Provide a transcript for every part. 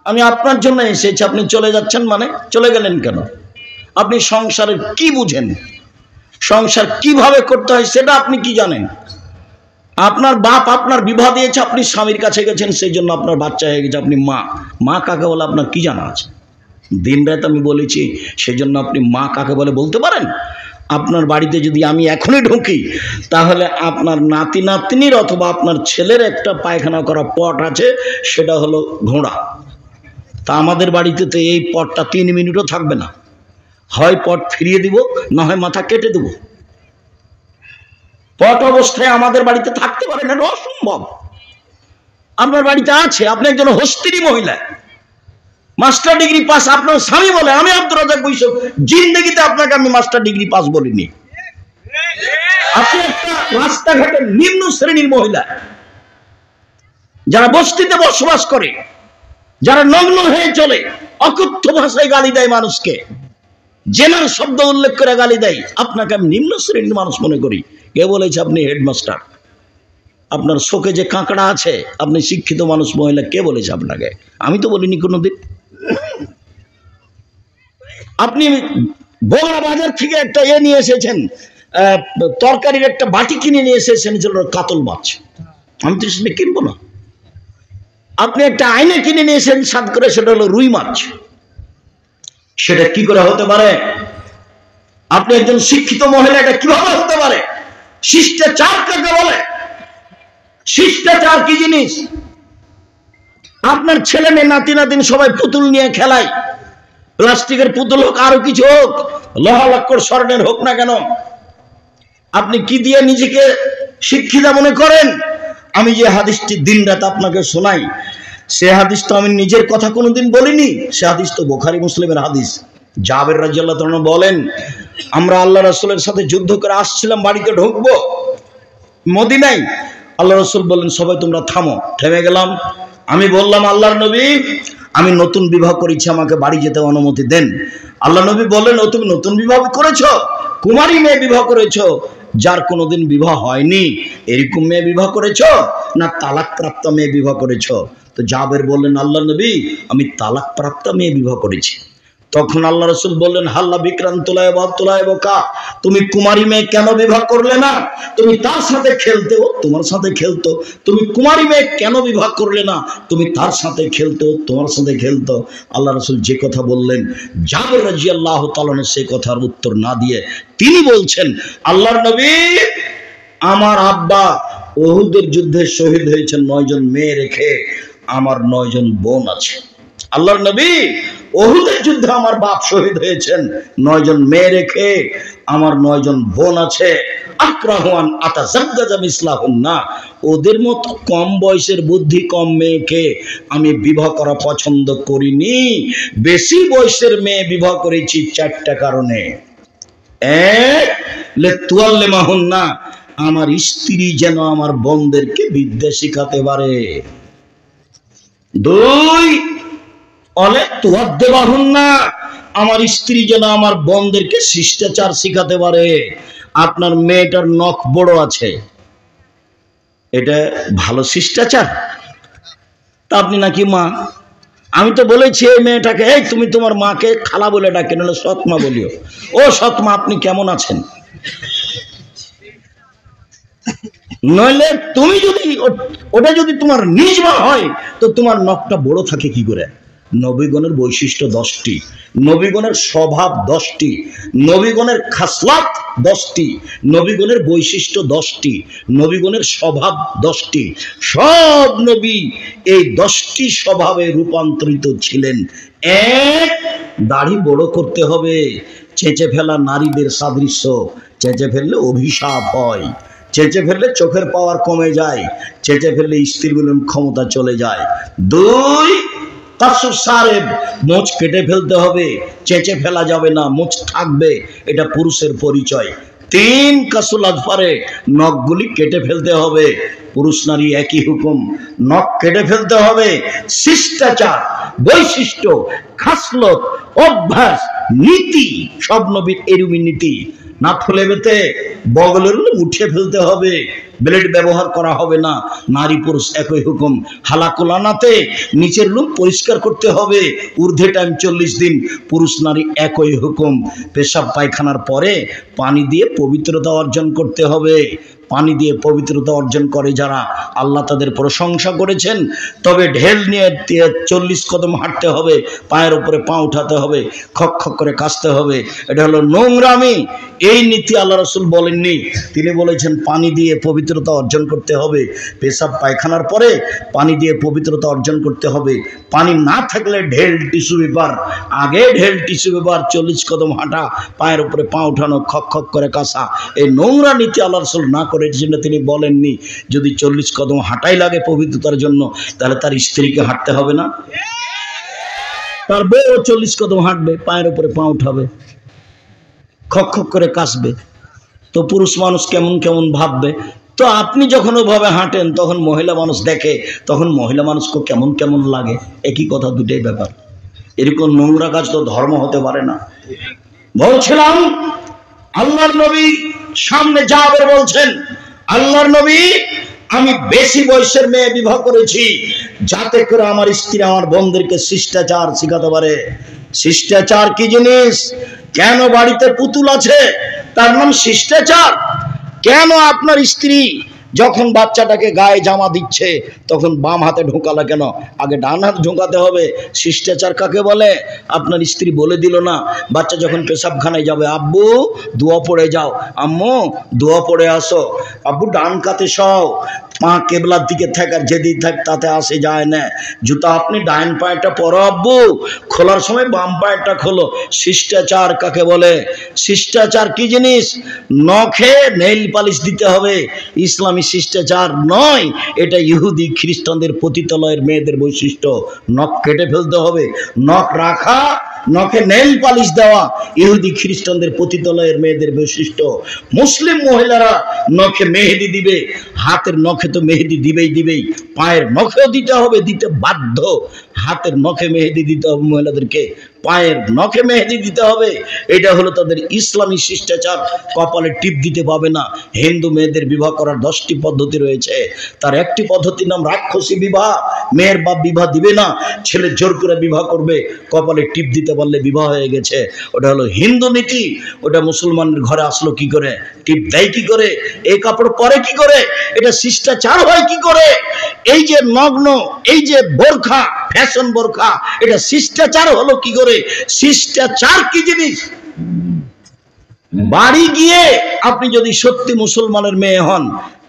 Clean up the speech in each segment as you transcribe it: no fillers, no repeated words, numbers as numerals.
আমি আপনার জন্য এসেছি, আপনি চলে যাচ্ছেন মানে? চলে গেলেন কেন? আপনি সংসারের কি বুঝেন? সংসার কিভাবে করতে হয় সেটা আপনি কি জানেন? আপনার বাপ আপনার বিবাহ দিয়েছে, আপনি স্বামীর কাছে গেছেন, সেই জন্য আপনার বাচ্চা হয়ে গেছে। আপনি মা, মা কাকে বলে আপনার কি জানা আছে? দিন রাত আমি বলেছি, সেই জন্য আপনি মা কাকে বলে বলতে পারেন? আপনার বাড়িতে যদি আমি এখনই ঢুকি, তাহলে আপনার নাতি নাতনির অথবা আপনার ছেলের একটা পায়খানা করা পট আছে, সেটা হলো ঘোড়া। তা আমাদের বাড়িতে তো এই পটটা 3 মিনিটও থাকবে না। হয় পট ফিরিয়ে দিব, না হয় মাথা কেটে দেব। পট অবস্থায় আমাদের বাড়িতে থাকতে পারে না, অসম্ভব। আপনার বাড়িতে আছে, আপনি একজন হস্তিনী মহিলা, মাস্টার ডিগ্রি পাস। আপনার স্বামী বলে, আমি আব্দুর রাজ্জাক বৈশাখ জিন্দেগিতে আপনাকে আমি মাস্টার ডিগ্রি পাস বলিনি। আপনি একটা রাস্তাঘাটের নিম্ন শ্রেণীর মহিলা, যারা বস্তিতে বসবাস করে, যারা নগ্ন হয়ে চলে, অকথ্য ভাষায় গালি দেয় মানুষকে, জেনার শব্দ উল্লেখ করে গালি দেয়, আপনাকে আমি নিম্ন শ্রেণীর মানুষ মনে করি। কে বলেছে আপনি হেডমাস্টার? আপনার শোকে যে কাঁকড়া আছে, আপনি শিক্ষিত মানুষ মহিলা, কে বলেছে আপনাকে? আমি তো বলিনি কোনোদিন। আপনি বগুড়া বাজার থেকে একটা নিয়ে এসেছেন, তরকারির একটা বাটি কিনে নিয়ে এসেছেন, কাতল মাছ। আমি তো সেটা কিনবো না। আপনি একটা আয়না কিনে নিয়ে এসেছেন সাত করে, সেটা হলো রুই মাছ। সেটা কি করে হতে পারে? আপনি একজন শিক্ষিত মহিলা, এটা কিভাবে হতে পারে? শিষ্টাচার কাকে বলে? শিষ্টাচার কি জিনিস? আপনার ছেলে মেয়ে নাতি নাতিন সবাই পুতুল নিয়ে খেলায়, প্লাস্টিকের পুতুল হোক, আরো কিছু হোক, লোহা লক্কর স্বর্ণের হোক না কেন, আপনি কি দিয়ে নিজেকে শিক্ষিত মনে করেন? আমি যে হাদিসটি দিন রাত আপনাকে শোনাই, সে হাদিস তো আমি নিজের কথা কোনোদিন বলিনি। সে হাদিস তো বুখারী মুসলিমের হাদিস। জাবের রাদিয়াল্লাহু তাআলা বলেন, আমরা আল্লাহ রাসূলের সাথে যুদ্ধ করে আসছিলাম, বাড়িতে ঢুকবো মদিনায়। আল্লাহ রাসূল বললেন, সবাই তোমরা থামো। থেমে গেলাম। আমি বললাম, আল্লাহর নবী, আমি নতুন বিবাহ করেছি, আমাকে বাড়ি যেতে অনুমতি দেন। আল্লাহ নবী বললেন, ও তুমি নতুন বিবাহ করেছো? কুমারী মেয়ে বিবাহ করেছো, যার কোনোদিন বিবাহ হয়নি, এরকম মেয়ে বিবাহ করেছো, না তালাক প্রাপ্ত মেয়ে বিবাহ করেছো? তো জাবের বললেন, আল্লাহ নবী, আমি তালাক প্রাপ্ত মেয়ে বিবাহ করেছি। তখন আল্লাহ রাসূল বললেন, হাল্লা বিক্রান্তলায় বাতুলায় বোকা, তুমি কুমারী মেয়ে কেন বিবাহ করলে না? তুমি তার সাথে খেলতে, তোমার সাথে খেলতো। তুমি কুমারী মেয়ে কেন বিবাহ করলে না? তুমি তার সাথে খেলতো, তোমার সাথে খেলতো। আল্লাহ রাসূল যে কথা বললেন, জাবের রাদিয়াল্লাহু তাআলা সেই কথার উত্তর না দিয়ে তিনি বলছেন, আল্লাহর নবী, আমার আব্বা উহুদের যুদ্ধে শহীদ হয়েছেন 9 জন মেয়ে রেখে, আমার 9 জন বোন আছে। আল্লাহর নবী, উহুদের যুদ্ধে আমার বাপ শহীদ হয়েছেন 9 জন মেয়ে রেখে, আমার 9 জন বোন আছে। আকরাহুন আতাজাজ্জাজা মিসলাহুন্না, ওদের মতো কম বয়সের বুদ্ধি কম মেয়েকে আমি বিবাহ করা পছন্দ করিনি। বেশি বয়সের মেয়ে বিবাহ করেছি 4টা কারণে। এক, লিতুআল্লিমাহুন্না, আমার স্ত্রী যেন আমার বোনদেরকে বিদ্যা শিখাতে পারে। 2, অলেতুআদ্দিবাহুন্না, আমার স্ত্রী যেন আমার বোনদেরকে শিষ্টাচার শিখাতে পারে। আপনার মেয়েটার নখ বড় আছে, এটা ভালো শিষ্টাচার? তা আপনি নাকি মা। আমি তো বলেছি এই মেয়েটাকে, এই তুমি তোমার মাকে খালা বলে ডাকে, নাহলে সৎমা বলিও। ও সৎমা, আপনি কেমন আছেন? নইলে তুমি যদি ওটা যদি তোমার নিজ মা হয়, তো তোমার নখটা বড় থাকে কি করে? নবীগণের বৈশিষ্ট্য 10টি, নবীগণের স্বভাব 10টি, নবীগণের খাসলাত 10টি, নবীগণের বৈশিষ্ট্য 10টি, নবীগণের স্বভাব 10টি। সব নবী এই 10টি স্বভাবে রূপান্তরিত ছিলেন। 1, দাড়ি বড় করতে হবে। চেঁচে ফেলা নারীদের সাদৃশ্য, চেঁচে ফেললে অভিশাপ হয়, চেঁচে ফেললে চোখের পাওয়ার কমে যায়, চেঁচে ফেললে স্ত্রী মিলন ক্ষমতা চলে যায়। 2, কাসুর সারেব, মোচ কেটে ফেলতে হবে, চেঁচে ফেলা যাবে না, মোচ থাকবে, এটা পুরুষের পরিচয়। 3, কাসুল আজফারে, নখগুলি কেটে ফেলতে হবে। পুরুষ নারী একই হুকুম, নখ কেটে ফেলতে হবে। শিষ্টাচার, বৈশিষ্ট্য, খাসলত, অভ্যাস, নীতি, সব নবীর এরূপই নীতি। না ফুলে বেতে বগলের উঠে ফেলতে হবে, ব্লেড ব্যবহার করা হবে না, নারী পুরুষ একই হুকুম। হালাকুল আনাতে নিচের রুম পরিষ্কার করতে হবে, ঊর্ধ্বে টাইম 40 দিন, পুরুষ নারী একই হুকুম। পেশাব পায়খানার পরে পানি দিয়ে পবিত্রতা অর্জন করতে হবে। পানি দিয়ে পবিত্রতা অর্জন করে যারা, আল্লাহ তাদের প্রশংসা করেছেন। তবে ঢেল নিয়ে 40 কদম হাঁটতে হবে, পায়ের উপরে পা উঠাতে হবে, খক খক করে কাশতে হবে, এটা হলো নোংরামি। এই নীতি আল্লাহ রাসূল বলেননি, তিনি বলেছেন পানি দিয়ে পবিত্রতা অর্জন করতে হবে। পেশাব পায়খানার পরে পানি দিয়ে পবিত্রতা অর্জন করতে হবে। পানি না থাকলে ঢেল টিস্যু পেপার, আগে ঢেল টিস্যু পেপার, 40 কদম হাঁটা, পায়ের উপরে পা উঠানো, খক খক করে কাশা, এই নোংরা নীতি আল্লাহ রাসূল না করে তিনি বলেননি। যদি 40 কদম হাঁটাই লাগে পবিত্রতার জন্য, তাহলে তার স্ত্রীকে হাঁটতে হবে না? তার বউ 40 কদম হাঁটবে, পায়ের উপরে পা উঠাবে, খক খক করে কাশবে, তো পুরুষ মানুষ কেমন কেমন ভাববে। তো আপনি যখন ওভাবে হাঁটেন তখন মহিলা মানুষ দেখে, তখন মহিলা মানুষকে কেমন কেমন লাগে। একই কথা, দুটোই ব্যাপার। এরকম নোংরা কাজ তো ধর্ম হতে পারে না। বলছিলাম আল্লাহর নবী সামনে জাবের বলছেন, আল্লাহর নবী, আমি বেশি বয়সের মেয়ে বিবাহ করেছি যাতে করে আমার স্ত্রী আমার বোনদেরকে শিষ্টাচার শিখাতে পারে। শিষ্টাচার কি জিনিস? কেন বাড়িতে পুতুল আছে তার নাম শিষ্টাচার? কেন আপনার স্ত্রী যখন বাচ্চাটাকে গায়ে জামা দিচ্ছে তখন বাম হাতে ঢোকালো কেন? আগে ডান হাত ঢোকাতে হবে। শিষ্টাচার কাকে বলে? আপনার স্ত্রী বলে দিল না, বাচ্চা যখন পেশাবখানায় যাবে, আব্বু দোয়া পড়ে যাও, আম্মু দোয়া পড়ে আসো, আব্বু ডান কাতে সও, পা কেবলার দিকে থাক, আর যেদিক থাক তাতে আসে যায় না। জুতা আপনি ডাইন পায়েটা পরো আব্বু, খোলার সময় বাম পায়েটা খোলো। শিষ্টাচার কাকে বলে? শিষ্টাচার কি জিনিস? নখে নেইল পালিশ দিতে হবে, ইসলামী শিষ্টাচার নয়। এটা ইহুদি খ্রিস্টানদের পতিতালয়ের মেয়েদের বৈশিষ্ট্য। নখ কেটে ফেলতে হবে, নখ রাখা, নখে নেইল পালিশ দেওয়া ইহুদি খ্রিস্টানদের পতিতালয়ের মেয়েদের বৈশিষ্ট্য। মুসলিম মহিলারা নখে মেহেদি দিবে, হাতের নখে তো মেহেদি দিবেই, পায়ের নখেও দিতে হবে, দিতে বাধ্য। হাতের নখে মেহেদি দিতে হবে মহিলাদেরকে, পায়ের নখে মেহেদি দিতে হবে। এটা হলো তাদের ইসলামী শিষ্টাচার। কপালে টিপ দিতে পাবে না। হিন্দু মেয়েদের বিবাহ করার 10টি পদ্ধতি রয়েছে, তার একটি পদ্ধতির নাম রাক্ষসী বিবাহ। মেয়ের বাপ বিবাহ দিবে না, ছেলে জোর করে বিবাহ করবে, কপালে টিপ দিতে পারলে বিবাহ হয়ে গেছে। ওটা হলো হিন্দু নীতি। ওটা মুসলমানের ঘরে আসলো কি করে? টিপ দেয় কি করে? এই কাপড় পরে কি করে? এটা শিষ্টাচার হয় কি করে? এই যে নগ্ন, এই যে বোরখা, ফ্যাশন বোরখা, এটা শিষ্টাচার হলো কি করে? শিষ্টাচার কি জিনিস? বাড়ি গিয়ে আপনি যদি সত্যি মুসলমানের মেয়ে হন,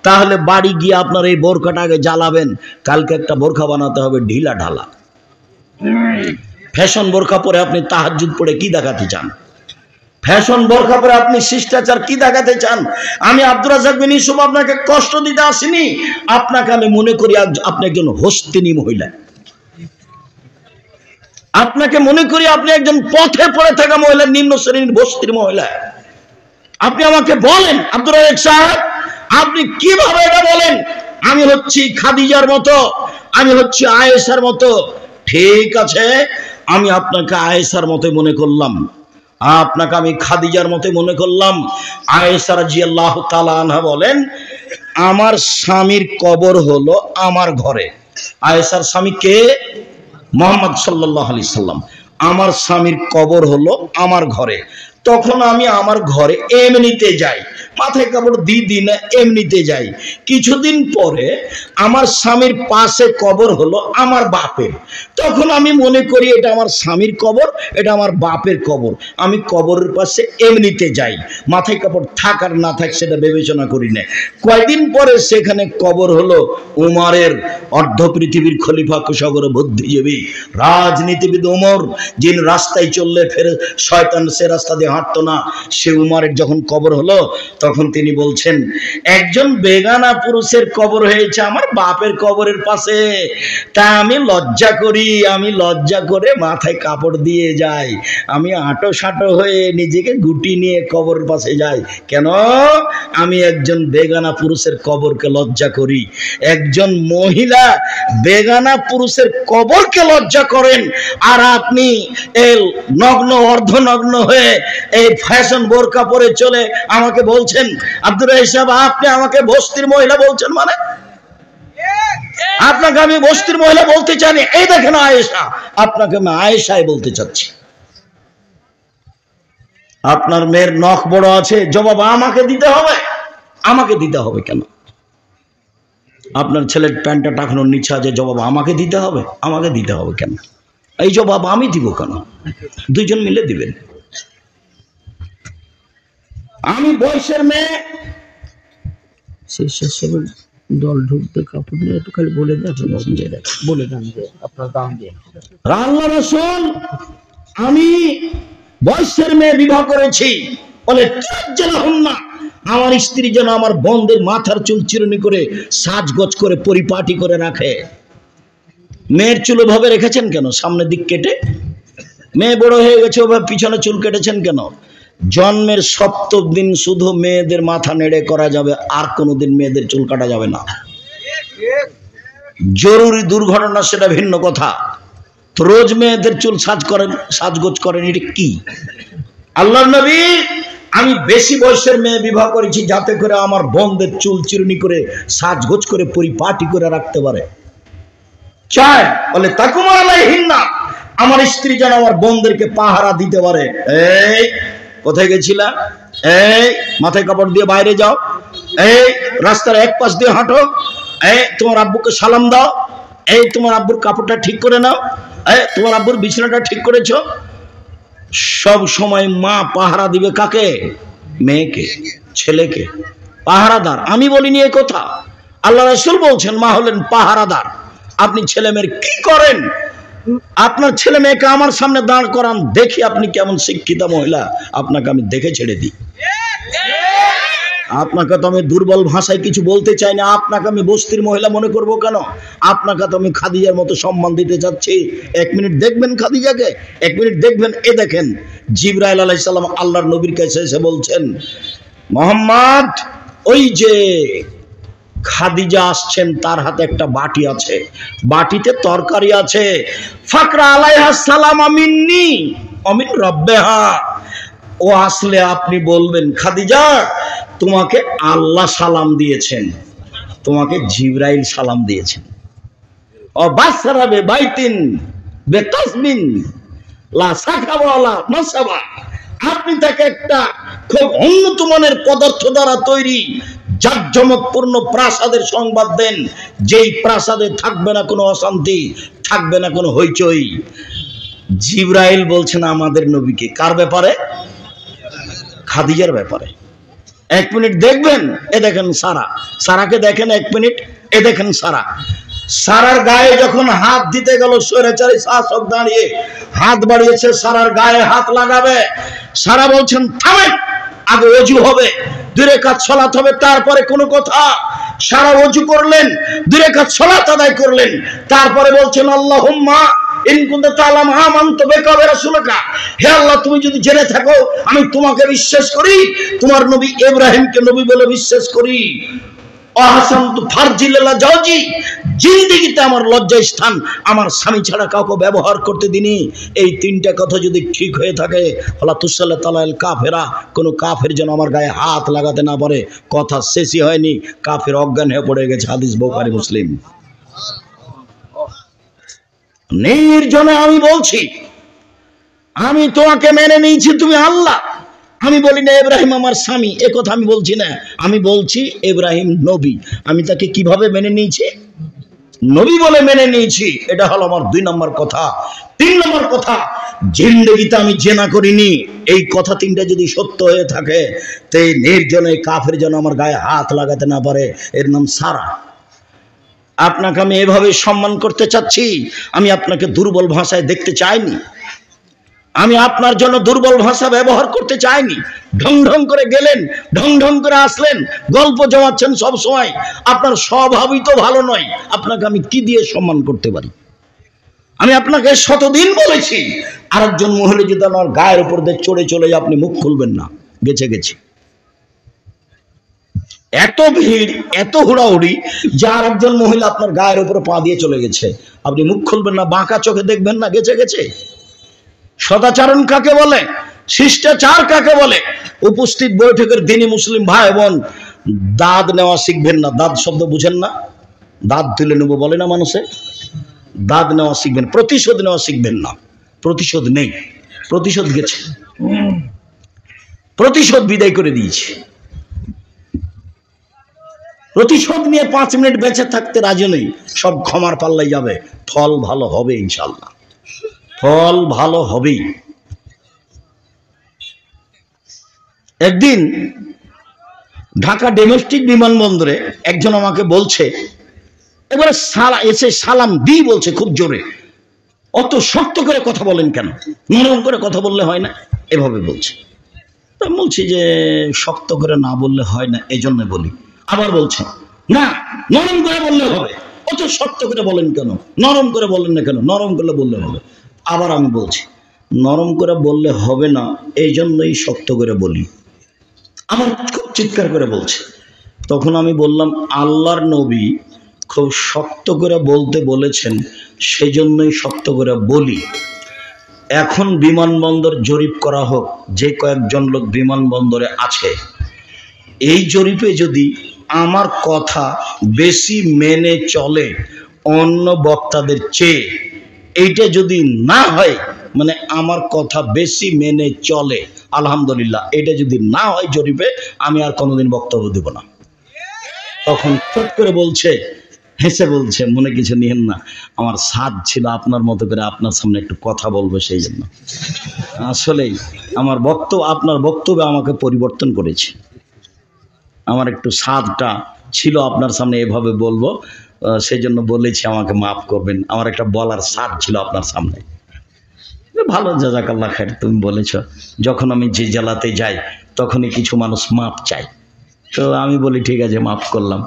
তাহলে বাড়ি গিয়ে আপনার এই বোরখাটা আগে জ্বালাবেন। কালকে একটা বোরখা বানাতে হবে ঢিলা ঢালা। ফ্যাশন বোরখা পরে আপনি তাহাজ্জুদ পড়ে কি দেখাতে চান? ফ্যাশন বোরখা পরে আপনি শিষ্টাচার কি দেখাতে চান? আমি আব্দুর রাজ্জাক বিন ইউসুফ আপনাকে কষ্ট দিতে আসিনি। আপনাকে আমি মনে করি আপনি একজন হস্তিনী মহিলা। আপনাকে মনে করি আপনি একজন পথে পড়ে থাকা মহিলা, নিম্ন শ্রেণীর বস্তির মহিলা। আপনি আমাকে বলেন, আব্দুর রাজ্জাক সাহেব, আপনি কিভাবে এটা বলেন? আমি হচ্ছি খাদিজার মতো, আমি হচ্ছি আয়েশার মতো। ঠিক আছে, আমি আপনাকে আয়েশার মতো মনে করলাম, আপনাকে আমি খাদিজার মতো মনে করলাম। আয়েশা রাদিয়াল্লাহু তাআলা আনহা বলেন, আমার স্বামীর কবর হলো আমার ঘরে। আয়েশার স্বামী কে? মুহাম্মদ সাল্লাল্লাহু আলাইহি সাল্লাম। আমার স্বামীর কবর হলো আমার ঘরে। তখন আমি আমার ঘরে এমনিতে যাই, মাথায় কাপড় দিই না, এমনিতে যাই। কিছুদিন পরে আমার স্বামীর পাশে কবর হলো আমার বাপের। তখন আমি মনে করি এটা আমার স্বামীর কবর, এটা আমার বাপের কবর। আমি কবরের পাশে এমনিতে যাই, মাথায় কাপড় থাক আর না থাক সেটা বিবেচনা করি না। কয়েকদিন পরে সেখানে কবর হলো উমরের, অর্ধ পৃথিবীর খলিফা, কুশাগর বুদ্ধিজীবী রাজনীতিবিদ উমর, যিনি রাস্তায় চললে ফেরে শয়তান সে রাস্তা দিয়ে হাঁটতো না, সে উমরের যখন কবর হলো তখন তিনি বলছেন, একজন বেগানা পুরুষের কবর হয়েছে আমার বাপের কবরের পাশে। তা আমি লজ্জা করি, আমি লজ্জা করে মাথায় কাপড় দিয়ে যাই, আমি আঁটো সাঁটো হয়ে নিজেকে গুটি নিয়ে কবরের পাশে যাই। কেন? আমি একজন বেগানা পুরুষের কবরকে লজ্জা করি। একজন মহিলা বেগানা পুরুষের কবরকে লজ্জা করেন, আর আপনি নগ্ন অর্ধনগ্ন হয়ে এই ফ্যাশন বোরকা পরে চলে আমাকে বলছেন আব্দুর রাহিম সাহেব আপনি আমাকে বস্তির মহিলা বলছেন, মানে আপনাকে আমি বস্তির মহিলা বলতে চাইনি, এই দেখেন আয়েশা, আপনাকে আমি আয়েশাই বলতে চাচ্ছি। আপনার মেয়ের নখ বড় আছে, জবাব আমাকে দিতে হবে। আমাকে দিতে হবে কেন? আপনার ছেলের প্যান্টটা টাকানোর নিচে আছে, জবাব আমাকে দিতে হবে। আমাকে দিতে হবে কেন? এই জবাব আমি দিব কেন? দুইজন মিলে দিবেন। আমি বয়সের মেয়ে, দল ঢুকতে কাপড় নিয়ে একটু খালি বলে দেন, বলে দেন যে আপনার দাম দিয়ে আল্লাহ রাসূল আমি বয়সের মেয়ে বিবাহ করেছি, বলে না আমার স্ত্রী যেন আমার বোনদের মাথার চুল চিরুনি করে সাজগোজ করে পরিপাটি করে রাখে। মেয়ের চুল ভাবে রেখেছেন কেন? সামনের দিক কেটে। মেয়ে বড় হয়ে গেছে, ওভাবে পিছনে চুল কেটেছেন কেন? জন্মের সপ্তম দিন শুধু মেয়েদের মাথা নেড়ে করা যাবে, আর কোনোদিন মেয়েদের চুল কাটা যাবে না। জরুরি দুর্ঘটনা সেটা ভিন্ন কথা। তো রোজ মেয়েদের চুল সাজগোজ করেন, এটা কি? আল্লাহর নবী আমি বেশি বয়সের মেয়ে বিবাহ করেছি যাতে করে আমার বোনদের চুল চিরুনি করে সাজগোজ করে পরিপাটি করে রাখতে পারে। চায় বলে তাকুমা আলাইহিন্না, আমার স্ত্রী যেন আমার বোনদেরকে পাহারা দিতে পারে। এই কোথায় গেছিলা? এই মাথায় কাপড় দিয়ে বাইরে যাও, এই রাস্তার এক পাশ দিয়ে হাঁটো, এই তোমার আব্বুকে সালাম দাও, এই তোমার আব্বুর কাপড়টা ঠিক করে নাও, এই তোমার আব্বুর বিছানাটা ঠিক করেছো। সব সময় মা পাহারা দিবে কাকে? মেয়েকে, ছেলেকে। পাহারাদার আমি বলিনি এই কথা, আল্লাহ রাসূল বলছেন মা হলেন পাহারাদার। আপনি ছেলে মেয়ের কি করেন? আপনার ছেলে মেয়েকে আমার সামনে দাঁড় করান, দেখি আপনি কেমন শিক্ষিতা মহিলা, আপনাকে আমি দেখে ছেড়ে দিই। আপনাকে তো আমি দুর্বল ভাষায় কিছু বলতে চাই না, আপনাকে আমি বস্তির মহিলা মনে করব কেন? আপনাকে তো আমি খাদিজার মতো সম্মান দিতে চাচ্ছি। এক মিনিট দেখবেন খাদিজাকে, এক মিনিট দেখবেন। এ দেখেন জিবরাইল আলাইহিস সালাম আল্লাহর নবীর কাছে এসে বলছেন মুহাম্মদ ওই যে খাদিজা আসছেন, তার হাতে একটা বাটি আছে, বাটিতে তরকারি আছে। ফাকরা আলাইহা সালাম মিন্নি অমিন রব্বিহা, ও আসলে আপনি বলবেন খাদিজা তোমাকে আল্লাহ সালাম দিয়েছেন, তোমাকে জিবরাইল সালাম দিয়েছেন। ও বাসরা বে বাইতিন বে তাসবিন লা সাখাবা ওয়ালা নাসাবা, আপনি তাকে একটা খুব উন্নত মানের পদার্থ দ্বারা তৈরি জাঁকজমকপূর্ণ প্রাসাদের সংবাদ দেন, যেই প্রাসাদে থাকবে না কোনো অশান্তি, থাকবে না কোনো হইচই। জিবরাইল বলছেন আমাদের নবীকে, কার ব্যাপারে? খাদিজার ব্যাপারে। এক মিনিট দেখবেন। এ দেখেন সারা, সারাকে দেখেন এক মিনিট। এ দেখেন সারা, সারার গায়ে যখন হাত দিতে গেল স্বৈরাচারী শাসক দাঁড়িয়ে হাত বাড়িয়েছে, সারার গায়ে হাত লাগাবে। সারা বলছেন থামেন, আগে ওযু হবে, 2 রাকাত সালাত হবে, তারপরে কোনো কথা। সারা ওযু করলেন, 2 রাকাত সালাত আদায় করলেন, তারপরে বলছেন আল্লাহুম্মা ইন কুনতা তাআলাম আমানতু বিকা ওয়া রাসূলিকা, হে আল্লাহ তুমি যদি জেনে থাকো আমি তোমাকে বিশ্বাস করি, তোমার নবী ইব্রাহিমকে নবী বলে বিশ্বাস করি। আহসানতু ফারজি লিল্লাহ জাওজি, জিন্দেগিতে আমার লজ্জা স্থান আমার স্বামী ছাড়া কাউকে ব্যবহার করতে দিনি। এই 3টা কথা যদি ঠিক হয়ে থাকে, আল্লাহ তুসাল্লা তাআলাল কাফেরা, কোনো কাফের যেন আমার গায়ে হাত লাগাতে না পারে। কথা শেষই হয়নি, কাফের অজ্ঞান হয়ে পড়ে গেছে। হাদিস বুখারী মুসলিম। নির্জনে আমি বলছি, আমি তোমাকে মেনে নিয়েছি, তুমি আল্লাহ। আমি বলি না ইব্রাহিম আমার স্বামী, এ কথা আমি বলছি না। আমি বলছি ইব্রাহিম নবী, আমি তাকে কিভাবে মেনে নিয়েছি? নবী বলে মেনে নিয়েছি। এটা হলো আমার 2 নম্বর কথা। 3 নম্বর কথা, জিন্দেগিতে আমি জেনা করিনি। এই কথা 3টা যদি সত্য হয়ে থাকে, তো এই নির্জনে কাফের যেন আমার গায়ে হাত লাগাতে না পারে। এর নাম সারা। আপনাকে আমি এভাবে সম্মান করতে চাচ্ছি। আমি আপনাকে দুর্বল ভাষায় দেখতে চাইনি, আমি আপনার জন্য দুর্বল ভাষা ব্যবহার করতে চাইনি। ঢং ঢং করে গেলেন, ঢং ঢং করে আসলেন, গল্প জমাচ্ছেন সব সময়। আপনার স্বভাবই তো ভালো নয়, আপনাকে আমি কি দিয়ে সম্মান করতে পারি? আমি আপনাকে শতদিন বলেছি, আরেকজন মহিলা যদি আমার গায়ের উপর দিয়ে চড়ে চলে যায় আপনি মুখ খুলবেন না। গেছে গেছে, এত ভিড়, এত হুড়াহুড়ি যে আরেকজন মহিলা আপনার গায়ের উপরে পা দিয়ে চলে গেছে, আপনি মুখ খুলবেন না, বাঁকা চোখে দেখবেন না। গেছে গেছে। সদাচরণ কাকে বলে? শিষ্টাচার কাকে বলে? উপস্থিত বৈঠকের দিনই মুসলিম ভাই বোন, দাঁত নেওয়া শিখবেন না। দাঁত শব্দ বুঝেন না? দাঁত তুলে নেবো বলে না মানুষে? দাঁত নেওয়া শিখবেন, প্রতিশোধ নেওয়া শিখবেন না। প্রতিশোধ নেই, প্রতিশোধ গেছে, প্রতিশোধ বিদায় করে দিয়েছে। প্রতিশোধ নিয়ে 5 মিনিট বেঁচে থাকতে রাজি নেই। সব ক্ষমার পাল্লাই যাবে, ফল ভালো হবে ইনশাল্লাহ, ফল ভালো হবেই। একদিন ঢাকা ডোমেস্টিক বিমানবন্দরে একজন আমাকে বলছে, এবারে এসে সালাম দিই বলছে খুব জোরে, অত শক্ত করে কথা বলেন কেন, নরম করে কথা বললে হয় না? এভাবে বলছে। তো বলছি যে শক্ত করে না বললে হয় না, এই জন্য বলি। আবার বলছে না, নরম করে বললে হবে, অত শক্ত করে বলেন কেন, নরম করে বলেন না কেন, নরম করে বললে হবে। আবার আমি বলছি নরম করে বললে হবে না, এই জন্যই শক্ত করে বলি। আমার খুব চিৎকার করে বলছে। তখন আমি বললাম, আল্লাহর নবী খুব শক্ত করে বলতে বলেছেন, সেই জন্যই শক্ত করে বলি। এখন বিমানবন্দর জরিপ করা হোক, যে কয়েকজন লোক বিমানবন্দরে আছে, এই জরিপে যদি আমার কথা বেশি মেনে চলে অন্য বক্তাদের চেয়ে, এইটা যদি না হয়, মানে আমার কথা বেশি মেনে চলে, আলহামদুলিল্লাহ, এটা যদি না হয় জরিপে, আমি আর কোনোদিন বক্তব্য দেব না। তখন চট করে বলছে, হেসে বলছে, মনে কিছু নিয়েন না, আমার সাধ ছিল আপনার মতো করে আপনার সামনে একটু কথা বলবো, সেই জন্য। আসলেই আমার বক্তব্য, আপনার বক্তব্য আমাকে পরিবর্তন করেছে। আমার একটু সাধটা ছিল আপনার সামনে এভাবে বলবো, সেই জন্য বলেছি, আমাকে মাফ করবেন। আমার একটা বলার সাধ ছিল আপনার সামনে। ভালো, জাযাকাল্লাহ খাইর, তুমি বলেছ। যখন আমি যে জেলাতে যাই তখনই কিছু মানুষ মাপ চাই, তো আমি বলি ঠিক আছে, মাফ করলাম।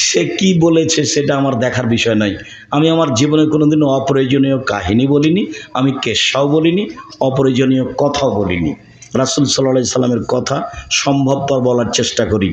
সে কি বলেছে সেটা আমার দেখার বিষয় নয়। আমি আমার জীবনে কোনোদিনও অপ্রয়োজনীয় কাহিনী বলিনি, আমি কেসাও বলিনি, অপ্রয়োজনীয় কথাও বলিনি। রাসূল সাল্লাল্লাহু আলাইহি সাল্লামের কথা সম্ভবপর বলার চেষ্টা করি।